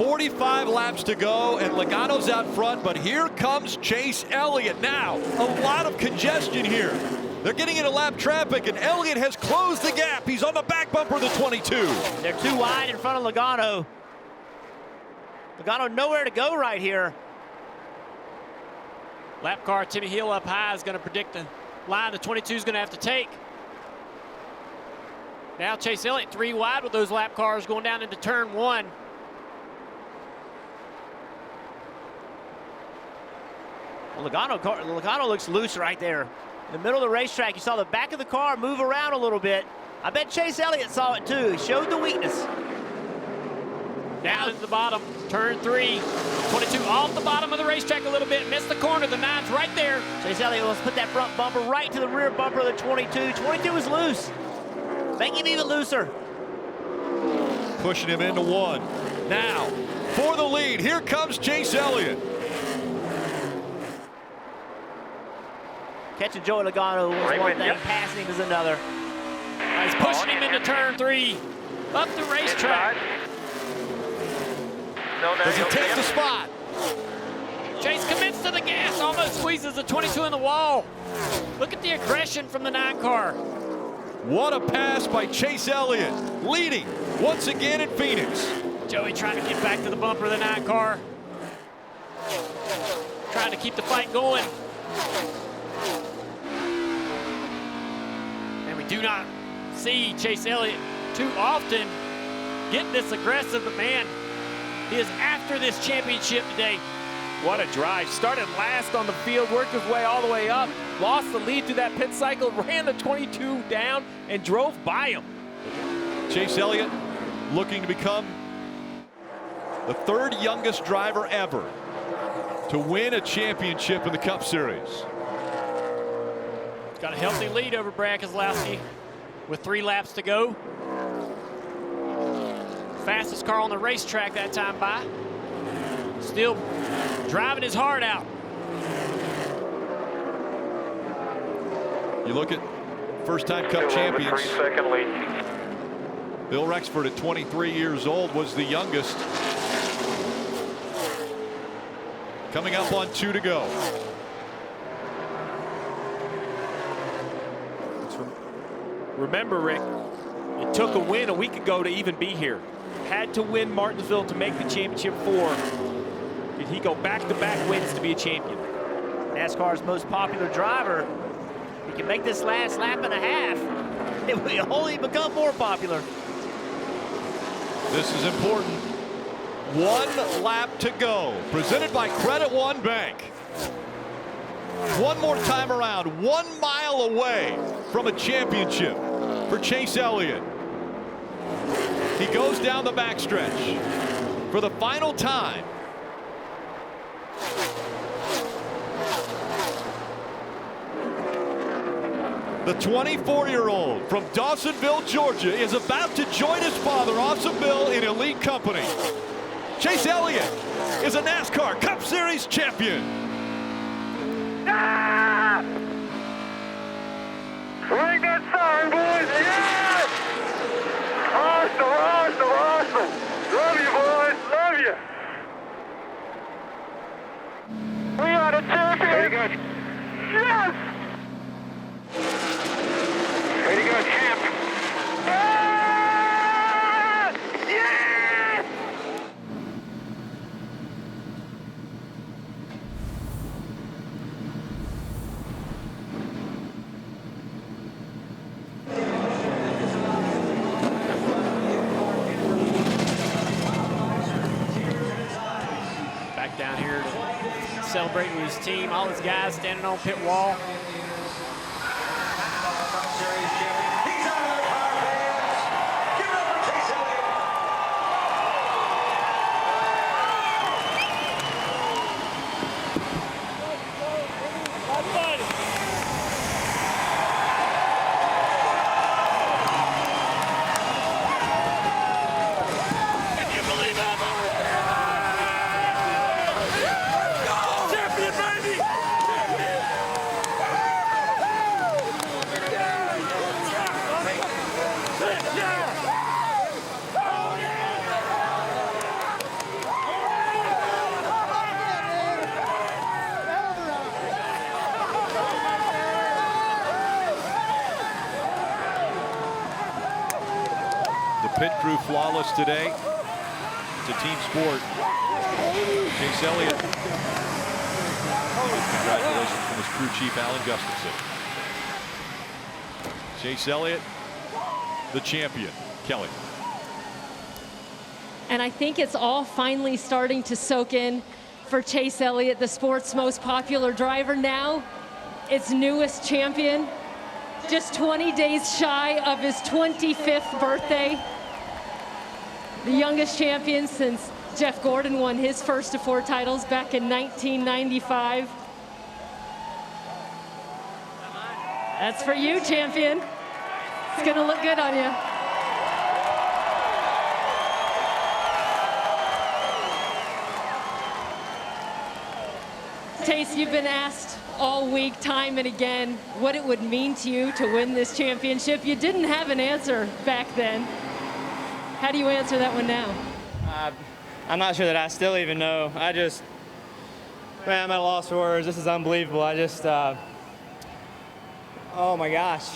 45 laps to go, and Logano's out front, but here comes Chase Elliott. Now, a lot of congestion here. They're getting into lap traffic, and Elliott has closed the gap. He's on the back bumper of the 22. They're too wide in front of Logano. Logano nowhere to go right here. Lap car Timmy Hill up high is going to predict the line the 22 is going to have to take. Now Chase Elliott 3 wide with those lap cars going down into turn 1. Well, Logano looks loose right there. In the middle of the racetrack, you saw the back of the car move around a little bit. I bet Chase Elliott saw it too. He showed the weakness. Down at the bottom, turn 3. 22 off the bottom of the racetrack a little bit, missed the corner, the 9's right there. Chase Elliott wants to put that front bumper right to the rear bumper of the 22. 22 is loose. Make him even looser. Pushing him into 1. Now, for the lead, here comes Chase Elliott. Catching Joey Logano is one thing, passing is another. He's pushing him into turn 3, up the racetrack. Does he take the spot? Chase commits to the gas, almost squeezes the 22 in the wall. Look at the aggression from the 9 car. What a pass by Chase Elliott, leading once again in Phoenix. Joey trying to get back to the bumper of the 9 car. Trying to keep the fight going. And we do not see Chase Elliott too often get this aggressive, but man, he is after this championship today. What a drive. Started last on the field, worked his way all the way up, lost the lead through that pit cycle, ran the 22 down, and drove by him. Chase Elliott looking to become the 3rd youngest driver ever to win a championship in the Cup Series. Got a healthy lead over Brad Keselowski with 3 laps to go. Fastest car on the racetrack that time by. Still driving his heart out. You look at first-time Cup champions. 3-second lead. Bill Rexford at 23 years old was the youngest. Coming up on 2 to go. Remember, Rick, it took a win a week ago to even be here. Had to win Martinsville to make the championship 4. Did he go back-to-back wins to be a champion? NASCAR's most popular driver. He can make this last lap and a half. It will only become more popular. This is important. 1 lap to go. Presented by Credit One Bank. One more time around. 1 mile away from a championship for Chase Elliott. He goes down the backstretch for the final time. The 24-year-old from Dawsonville, Georgia, is about to join his father, Dawsonville, in elite company. Chase Elliott is a NASCAR Cup Series champion. Ah! Ring that sign, boys! Yes! Awesome, awesome, awesome! Love you, boys! Love you! We are the champions! Very good. Yes! Way to go, champ! Yes! Yes! Back down here to celebrate with his team. All his guys standing on pit wall. pit crew flawless today. It's a team sport. Chase Elliott. Congratulations from his crew chief, Alan Gustafson. Chase Elliott, the champion. Kelly. And I think it's all finally starting to soak in for Chase Elliott, the sport's most popular driver now, its newest champion, just 20 days shy of his 25th birthday. The youngest champion since Jeff Gordon won his first of 4 titles back in 1995. That's for you, champion. It's gonna look good on you. Chase, you've been asked all week, time and again, what it would mean to you to win this championship. You didn't have an answer back then. How do you answer that one now? I'm not sure that I still even know. Man, I'm at a loss for words. This is unbelievable. Oh my gosh.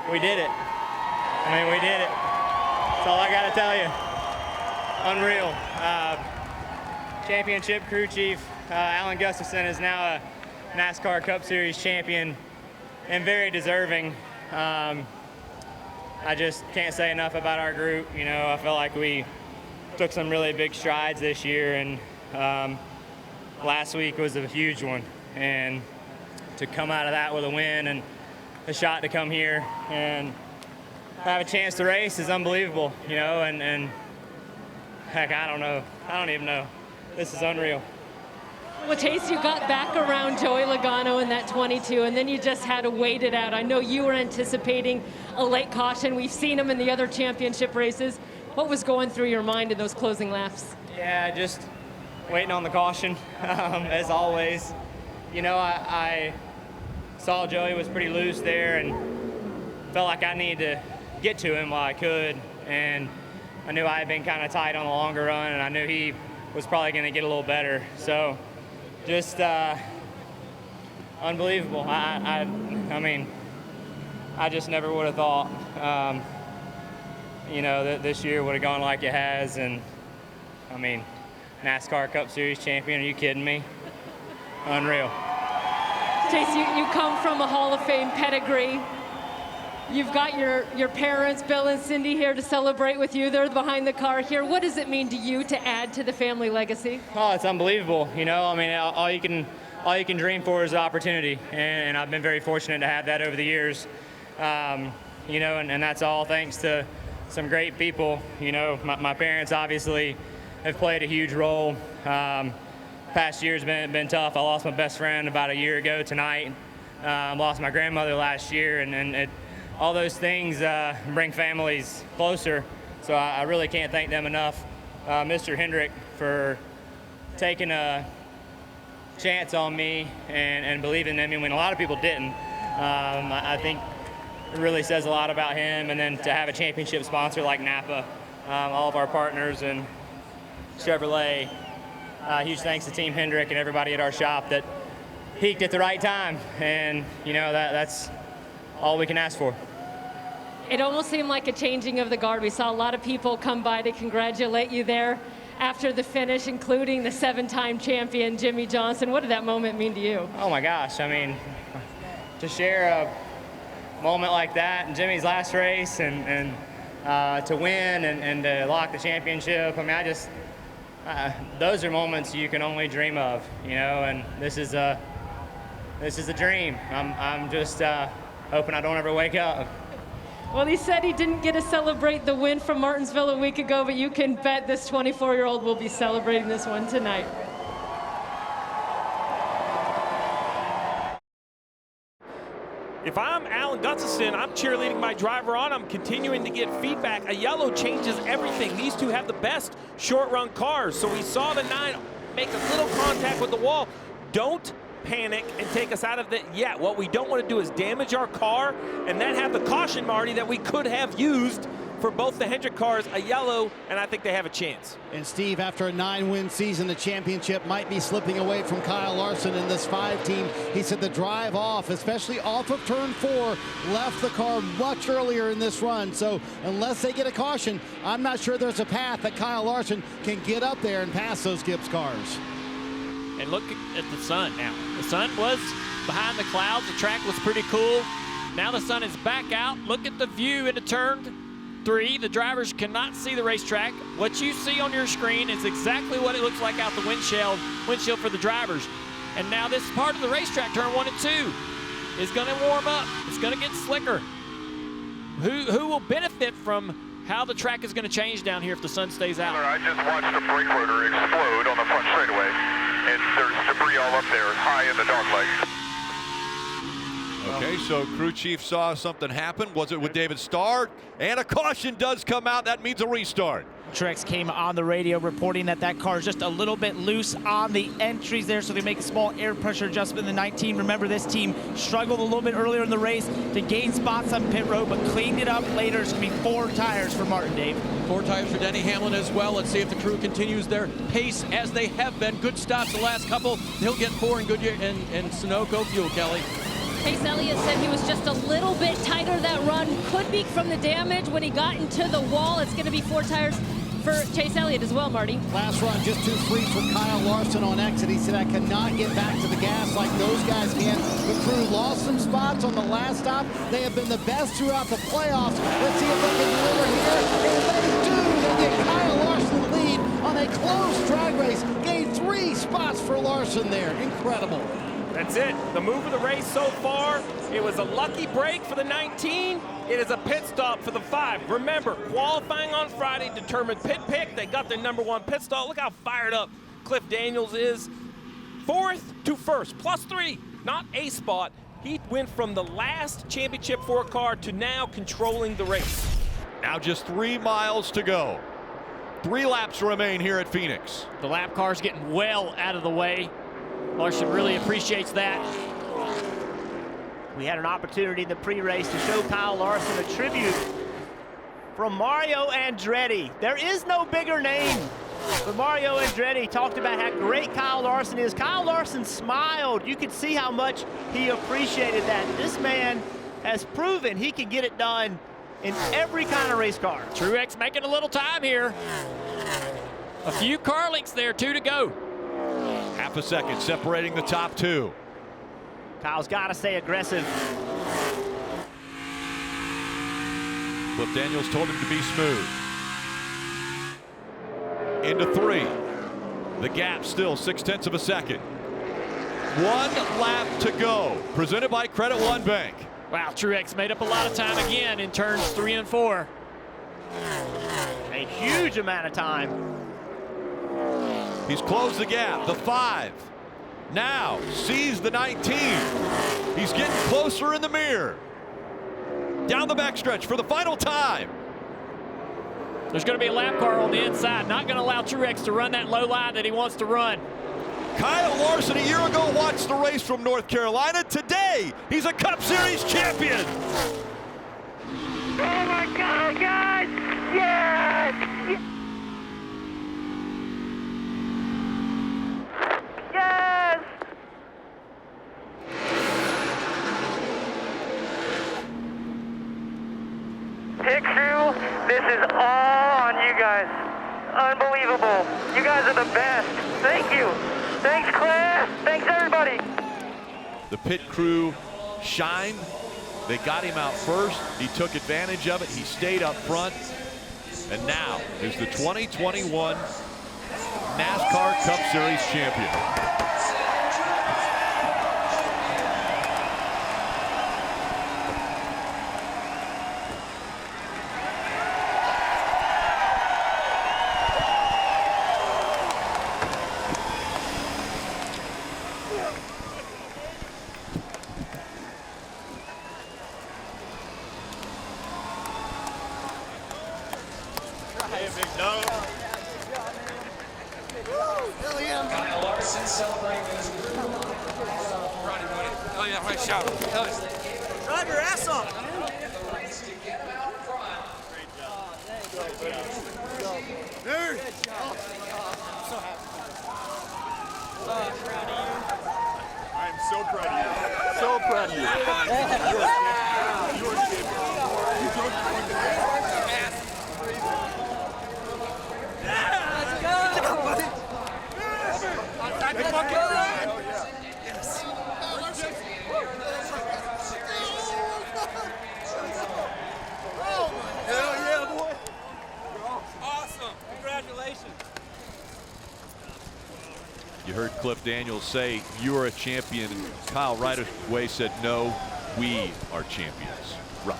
We did it. I mean, we did it. That's all I got to tell you. Unreal. Championship crew chief Alan Gustafson is now a NASCAR Cup Series champion and very deserving. I just can't say enough about our group. You know, I felt like we took some really big strides this year, and last week was a huge one. And to come out of that with a win and a shot to come here and have a chance to race is unbelievable, you know, and heck, I don't know. I don't even know. This is unreal. Well, Chase, you got back around Joey Logano in that 22, and then you just had to wait it out. I know you were anticipating a late caution. We've seen him in the other championship races. What was going through your mind in those closing laps? Yeah, just waiting on the caution, as always. You know, I saw Joey was pretty loose there and felt like I needed to get to him while I could. And I knew I had been kind of tight on the longer run, and I knew he was probably going to get a little better. So just unbelievable. I mean, I just never would have thought, you know, that this year would have gone like it has. And I mean, NASCAR Cup Series champion, are you kidding me? Unreal. Chase, you come from a Hall of Fame pedigree. You've got your parents, Bill and Cindy, here to celebrate with you. They're behind the car here. What does it mean to you to add to the family legacy? Oh, it's unbelievable. You know, I mean, all you can dream for is the opportunity, and I've been very fortunate to have that over the years. You know, and that's all thanks to some great people. You know, my parents obviously have played a huge role. Past year's been tough. I lost my best friend about a year ago tonight. Lost my grandmother last year, and all those things bring families closer. So I really can't thank them enough. Mr. Hendrick for taking a chance on me and believing in me when a lot of people didn't. I think it really says a lot about him. And then to have a championship sponsor like Napa, all of our partners and Chevrolet, huge thanks to Team Hendrick and everybody at our shop that peaked at the right time. And, you know, that's all we can ask for. It almost seemed like a changing of the guard. We saw a lot of people come by to congratulate you there after the finish, including the 7-time champion, Jimmy Johnson. What did that moment mean to you? Oh my gosh, I mean, to share a moment like that in Jimmy's last race and to win and to lock the championship, I mean, those are moments you can only dream of, you know, and this is a dream. I'm just hoping I don't ever wake up. Well, he said he didn't get to celebrate the win from Martinsville a week ago, but you can bet this 24-year-old will be celebrating this one tonight. If I'm Alan Gustafson, I'm cheerleading my driver on. I'm continuing to get feedback. A yellow changes everything. These two have the best short-run cars. So we saw the 9 make a little contact with the wall. Don't panic and take us out of it yet. What we don't want to do is damage our car and then have the caution, Marty, that we could have used for both the Hendrick cars, a yellow, and I think they have a chance. And Steve, after a 9-win season, the championship might be slipping away from Kyle Larson in this 5 team. He said the drive off, especially off of turn 4, left the car much earlier in this run. So unless they get a caution, I'm not sure there's a path that Kyle Larson can get up there and pass those Gibbs cars. And look at the sun now. The sun was behind the clouds. The track was pretty cool. Now the sun is back out. Look at the view into turn 3. The drivers cannot see the racetrack. What you see on your screen is exactly what it looks like out the windshield for the drivers. And now this part of the racetrack, turn 1 and 2, is going to warm up. It's going to get slicker. Who will benefit from how the track is going to change down here if the sun stays out? I just watched the brake rotor explode on the front straightaway, and there's debris all up there, high in the dog legs. Okay, so crew chief saw something happen. Was it with David Starr? And a caution does come out. That means a restart. Truex came on the radio reporting that car is just a little bit loose on the entries there, so they make a small air pressure adjustment in the 19. Remember, this team struggled a little bit earlier in the race to gain spots on pit road, but cleaned it up later. It's going to be 4 tires for Martin, Dave. 4 tires for Denny Hamlin as well. Let's see if the crew continues their pace as they have been. Good stops the last couple. He'll get 4 in Goodyear and Sunoco fuel, Kelly. Chase Elliott said he was just a little bit tighter that run. Could be from the damage when he got into the wall. It's going to be 4 tires for Chase Elliott as well, Marty. Last run, just too free for Kyle Larson on exit. He said, I cannot get back to the gas like those guys can. The crew lost some spots on the last stop. They have been the best throughout the playoffs. Let's see if they can deliver here. And they do. They get Kyle Larson the lead on a close drag race. Gained 3 spots for Larson there. Incredible. That's it. The move of the race so far. It was a lucky break for the 19. It is a pit stop for the 5. Remember, qualifying on Friday determined pit pick. They got their #1 pit stop. Look how fired up Cliff Daniels is. 4th to 1st, +3, not a spot. He went from the last championship 4 car to now controlling the race. Now just 3 miles to go. 3 laps remain here at Phoenix. The lap car's getting well out of the way. Larson really appreciates that. We had an opportunity in the pre-race to show Kyle Larson a tribute from Mario Andretti. There is no bigger name, but Mario Andretti talked about how great Kyle Larson is. Kyle Larson smiled. You could see how much he appreciated that. This man has proven he can get it done in every kind of race car. Truex making a little time here. A few car lengths there, 2 to go. Half a second separating the top 2. Kyle's got to stay aggressive. Cliff Daniels told him to be smooth. Into 3. The gap still 0.6 of a second. 1 lap to go. Presented by Credit One Bank. Wow, Truex made up a lot of time again in turns 3 and 4. A huge amount of time. He's closed the gap. The 5 now sees the 19. He's getting closer in the mirror. Down the backstretch for the final time. There's going to be a lap car on the inside. Not going to allow Truex to run that low line that he wants to run. Kyle Larson a year ago watched the race from North Carolina. Today, he's a Cup Series champion. Oh my God, guys! Yes! Yes! Pit crew, this is all on you guys. Unbelievable. You guys are the best. Thank you. Thanks, Claire. Thanks, everybody. The pit crew shined. They got him out first. He took advantage of it. He stayed up front. And now is the 2021 NASCAR Cup Series champion. Kyle Larson celebrating his Oh yeah, right shot. Drive your ass off, man. To get him out front. Great job. Dude. I am so proud of you. So proud of you. You're a Let's go. Let's go. Yes. Hell yeah, boy. Awesome. Congratulations. You heard Cliff Daniels say you are a champion, and Kyle right away said, no, we are champions. Right.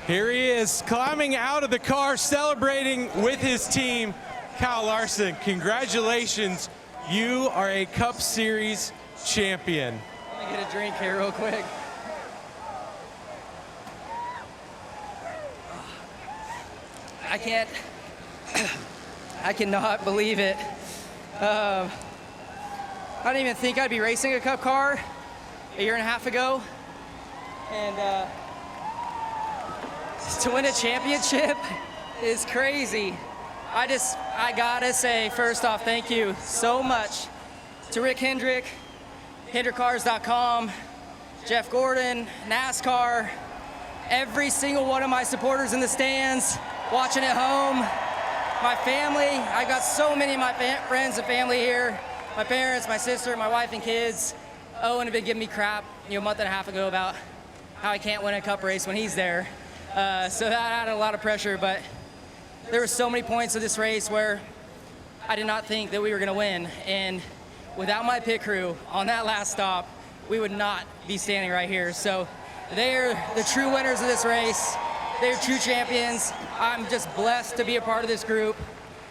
Here he is, climbing out of the car, celebrating with his team. Kyle Larson, congratulations. You are a Cup Series champion. Let me get a drink here real quick. I cannot believe it. I didn't even think I'd be racing a Cup car a year and a half ago. And to win a championship is crazy. I gotta say, first off, thank you so much to Rick Hendrick, HendrickCars.com, Jeff Gordon, NASCAR, every single one of my supporters in the stands, watching at home, my family. I got so many of my friends and family here, my parents, my sister, my wife and kids. Owen had been giving me crap, a month and a half ago about how I can't win a Cup race when he's there. So that added a lot of pressure, but there were so many points of this race where I did not think that we were gonna win. And without my pit crew on that last stop, we would not be standing right here. So they're the true winners of this race. They're true champions. I'm just blessed to be a part of this group.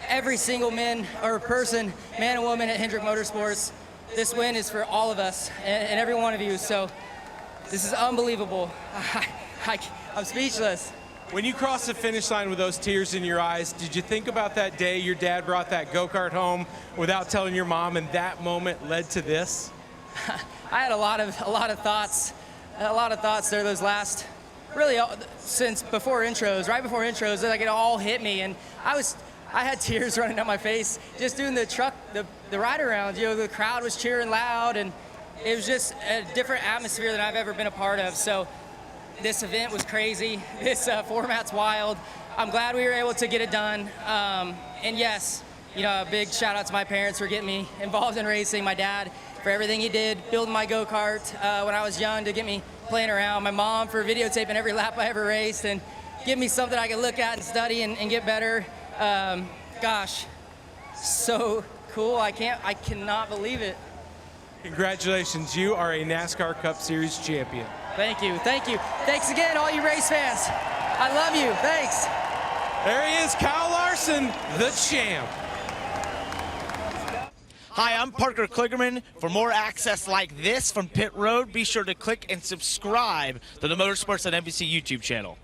Every single man and woman at Hendrick Motorsports, this win is for all of us and every one of you. So this is unbelievable. I'm speechless. When you crossed the finish line with those tears in your eyes, did you think about that day your dad brought that go-kart home without telling your mom, and that moment led to this? I had a lot of thoughts there those last, really since before intros, right before intros, like it all hit me, and I had tears running down my face just doing the ride around. The crowd was cheering loud, and it was just a different atmosphere than I've ever been a part of. So this event was crazy. This format's wild. I'm glad we were able to get it done. And yes, a big shout out to my parents for getting me involved in racing. My dad for everything he did, building my go-kart when I was young to get me playing around. My mom for videotaping every lap I ever raced and give me something I could look at and study and get better. Gosh, so cool. I cannot believe it. Congratulations, you are a NASCAR Cup Series champion. Thank you. Thanks again, all you race fans. I love you, thanks. There he is, Kyle Larson, the champ. Hi, I'm Parker Kligerman. For more access like this from Pit Road, be sure to click and subscribe to the Motorsports on NBC YouTube channel.